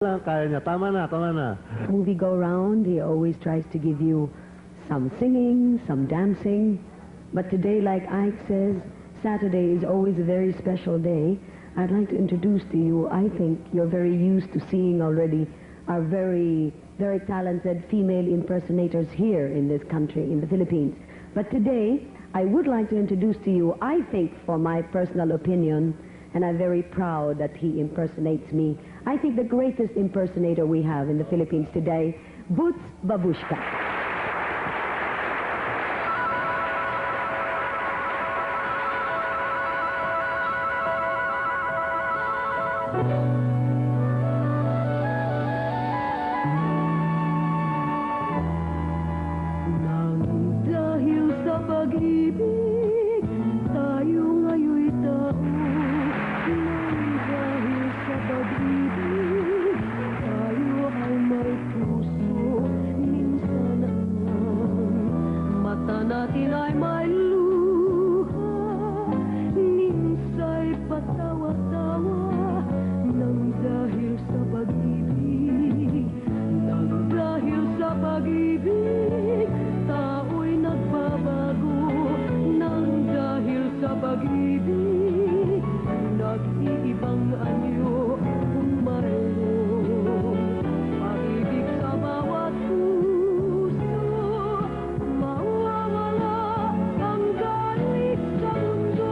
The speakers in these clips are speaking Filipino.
Kaya niya. Tama na, tama na. When we go round, he always tries to give you some singing, some dancing. But today, like Ike says, Saturday is always a very special day. I'd like to introduce to you, I think you're very used to seeing already, our very, very talented female impersonators here in this country, in the Philippines. But today, I would like to introduce to you, I think, for my personal opinion, and I'm very proud that he impersonates me, I think the greatest impersonator we have in the Philippines today, Boots Babushka. Nang dahil sa pag-ibig, tayo ngayon'y tao. Nang dahil sa pag-ibig, tayo ay may puso. Minsan ang mata natin ay may luha, minsa'y patawa-tawa. Nang dahil sa pag-ibig, nang dahil sa pag-ibig, tao'y nagbabago. Nang dahil sa pag-ibig, nag-iibang anyo kung mayroong pag-ibig sa bawat puso. Mawawala ang galit sa mundo.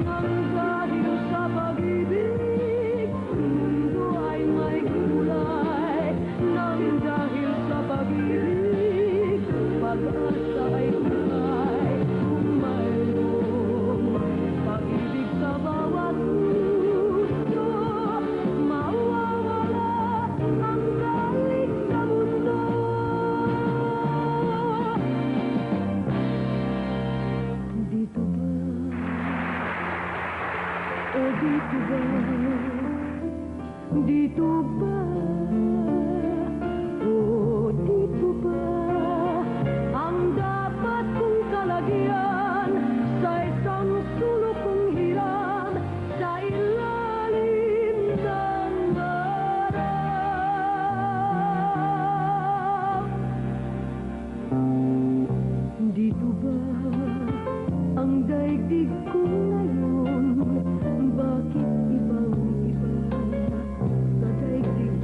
Nang dahil sa pag-ibig, mundo ay may kulay. Nang dahil sa pag-ibig, pag-asa ay kulay. Kung mayroong pag-ibig sa bawat puso, mawawala ang galit sa mundo. Dito ba? O dito ba? Dito ba? O dito ba? Ang dapat kong kalagyan sa isang sulok kong hiram sa ilalim ng araw. Dito ba ang daigdig ko ngayon? Bakit ibang-iba sa daigdig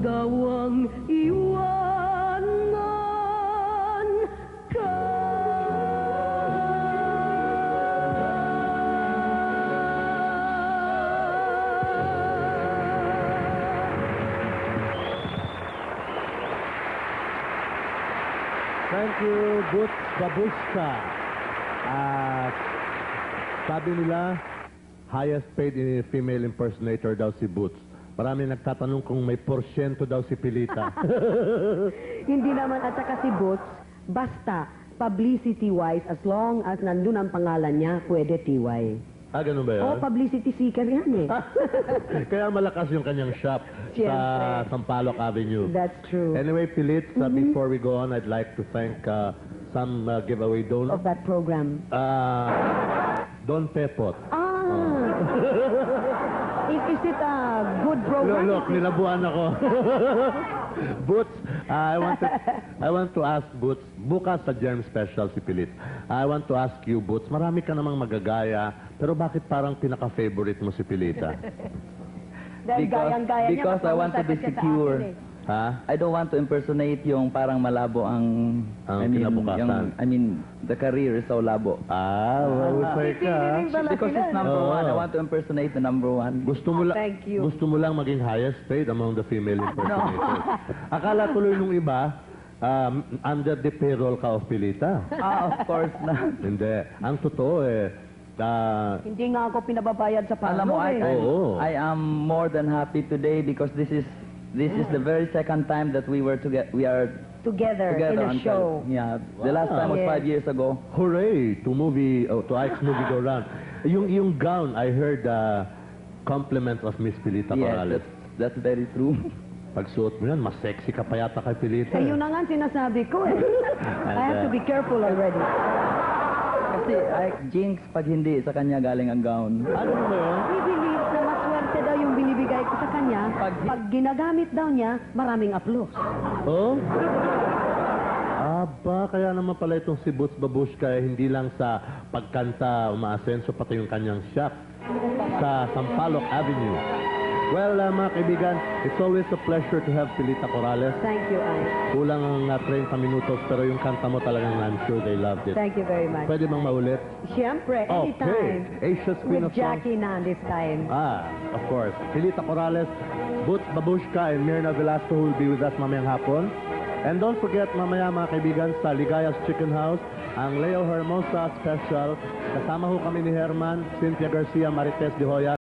dawang iwanan ka. Thank you, Boots Babushka. At sabi nila, highest paid female impersonator daw si Boots. Marami nagtatanong kung may porsyento daw si Pilita. Hindi naman at saka si Boots, basta publicity-wise, as long as nandun ang pangalan niya, pwede TY. Ganun ba yun? Oh, publicity seeker yan eh. Kaya malakas yung kanyang shop sa Siyempre. Sampaloc Avenue. That's true. Anyway, Pilit, before we go on, I'd like to thank some giveaway donors. Of that program. Don Pepot. Is it a good program? Look, nilabuan ako. Boots, I want to ask Boots, bukas sa Germ Special si Pilit. I want to ask you, Boots, marami ka namang magagaya, pero bakit parang pinaka-favorite mo si Pilita? Dahil gayang-gaya niya, because I want to be mapag-usap ka sa secure. akin eh. Ha? I don't want to impersonate yung parang malabo ang kinabukasan. The career is so labo. Mahusay ka. Because it's number one. I want to impersonate the number one. Gusto mo lang, Thank you. gusto mo lang maging highest paid among the female impersonators. Akala tuloy nung iba, under the payroll ka of Pilita. Of course na. Hindi. Ang totoo Hindi nga ako pinababayad sa Alam mo, pangalo I am more than happy today because this is the very second time that we are together in a on show. Yeah, the last time was Yes. 5 years ago. hooray to Ike's Movie Go Round. Yung gown, I heard compliments of Miss Pilita Yes, Corrales. that's very true. Pagsuot mo yan, mas sexy ka pa yata kay Pilita. Eh, yun na nga ang sinasabi ko eh. I have to be careful already. Kasi jinx pag hindi sa kanya galing ang gown. Ano ba yun? We believe na maswerte daw yung binibigay ko sa kanya. Pag ginagamit daw niya, maraming applause. Oh? Aba, kaya naman pala itong si Boots Babushka hindi lang sa pagkanta umaasenso, pati yung kanyang shop sa Sampaloc Avenue. Well, mga kaibigan, it's always a pleasure to have Pilita Corales. Thank you, Ay. Kulang ang 30 minutos, pero yung kanta mo talagang I'm sure they loved it. Thank you very much. Pwede bang maulit? Siyempre, anytime. Okay. Asia's Queen With of Songs. Jackie na this time. Of course. Pilita Corales, Boots Babushka, and Myrna Velasco who will be with us mamayang hapon. And don't forget, mamaya mga kaibigan, sa Ligaya's Chicken House, ang Leo Hermosa Special. Kasama ho kami ni Herman, Cynthia Garcia, Marites de Hoya.